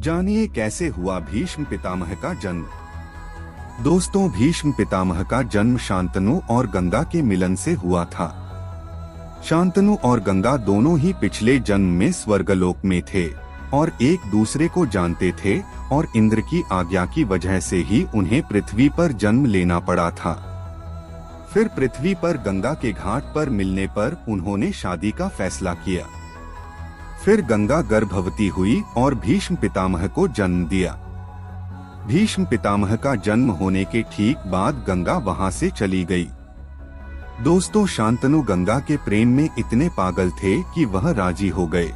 जानिए कैसे हुआ भीष्म पितामह का जन्म। दोस्तों, भीष्म पितामह का जन्म शांतनु और गंगा के मिलन से हुआ था। शांतनु और गंगा दोनों ही पिछले जन्म में स्वर्गलोक में थे और एक दूसरे को जानते थे और इंद्र की आज्ञा की वजह से ही उन्हें पृथ्वी पर जन्म लेना पड़ा था। फिर पृथ्वी पर गंगा के घाट पर मिलने पर उन्होंने शादी का फैसला किया। फिर गंगा गर्भवती हुई और भीष्म पितामह को जन्म दिया। भीष्म पितामह का जन्म होने के ठीक बाद गंगा वहां से चली गई। दोस्तों, शांतनु गंगा के प्रेम में इतने पागल थे कि वह राजी हो गए।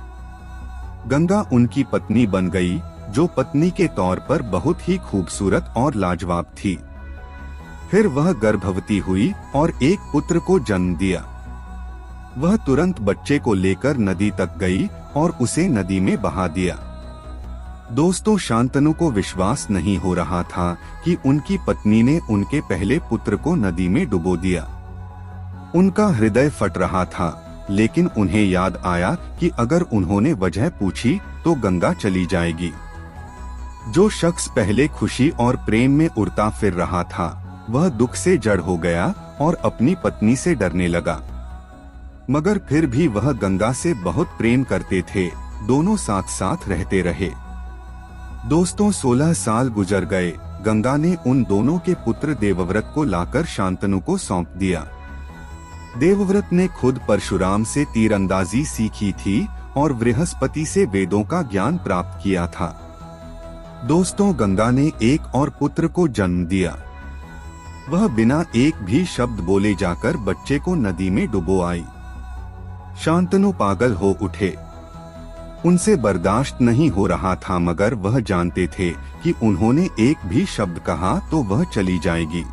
गंगा उनकी पत्नी बन गई, जो पत्नी के तौर पर बहुत ही खूबसूरत और लाजवाब थी। फिर वह गर्भवती हुई और एक पुत्र को जन्म दिया। वह तुरंत बच्चे को लेकर नदी तक गई और उसे नदी में बहा दिया। दोस्तों, शांतनु को विश्वास नहीं हो रहा था कि उनकी पत्नी ने उनके पहले पुत्र को नदी में डुबो दिया। उनका हृदय फट रहा था, लेकिन उन्हें याद आया कि अगर उन्होंने वजह पूछी तो गंगा चली जाएगी। जो शख्स पहले खुशी और प्रेम में उड़ता फिर रहा था, वह दुख से जड़ हो गया और अपनी पत्नी से डरने लगा। मगर फिर भी वह गंगा से बहुत प्रेम करते थे। दोनों साथ साथ रहते रहे। दोस्तों, 16 साल गुजर गए। गंगा ने उन दोनों के पुत्र देवव्रत को लाकर शांतनु को सौंप दिया। देवव्रत ने खुद परशुराम से तीरंदाजी सीखी थी और बृहस्पति से वेदों का ज्ञान प्राप्त किया था। दोस्तों, गंगा ने एक और पुत्र को जन्म दिया। वह बिना एक भी शब्द बोले जाकर बच्चे को नदी में डुबो आई। शांतनु पागल हो उठे। उनसे बर्दाश्त नहीं हो रहा था, मगर वह जानते थे कि उन्होंने एक भी शब्द कहा तो वह चली जाएगी।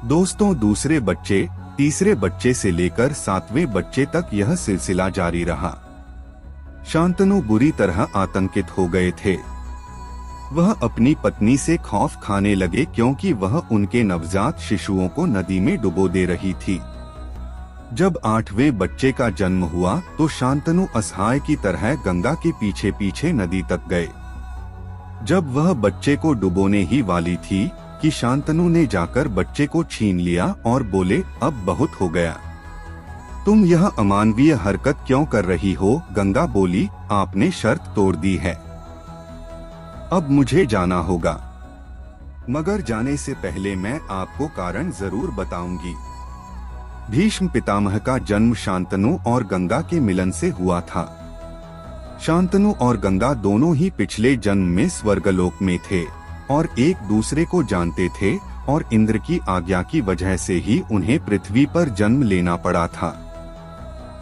दोस्तों, दूसरे बच्चे, तीसरे बच्चे से लेकर 7वें बच्चे तक यह सिलसिला जारी रहा। शांतनु बुरी तरह आतंकित हो गए थे। वह अपनी पत्नी से खौफ खाने लगे क्योंकि वह उनके नवजात शिशुओं को नदी में डुबो दे रही थी। जब 8वें बच्चे का जन्म हुआ तो शांतनु असहाय की तरह गंगा के पीछे पीछे नदी तक गए। जब वह बच्चे को डुबोने ही वाली थी कि शांतनु ने जाकर बच्चे को छीन लिया और बोले, अब बहुत हो गया। तुम यह अमानवीय हरकत क्यों कर रही हो? गंगा बोली, आपने शर्त तोड़ दी है, अब मुझे जाना होगा। मगर जाने से पहले मैं आपको कारण जरूर बताऊंगी। भीष्म पितामह का जन्म शांतनु और गंगा के मिलन से हुआ था। शांतनु और गंगा दोनों ही पिछले जन्म में स्वर्गलोक में थे और एक दूसरे को जानते थे और इंद्र की आज्ञा की वजह से ही उन्हें पृथ्वी पर जन्म लेना पड़ा था।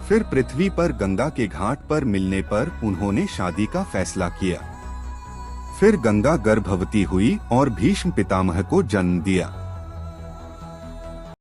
फिर पृथ्वी पर गंगा के घाट पर मिलने पर उन्होंने शादी का फैसला किया। फिर गंगा गर्भवती हुई और भीष्म पितामह को जन्म दिया।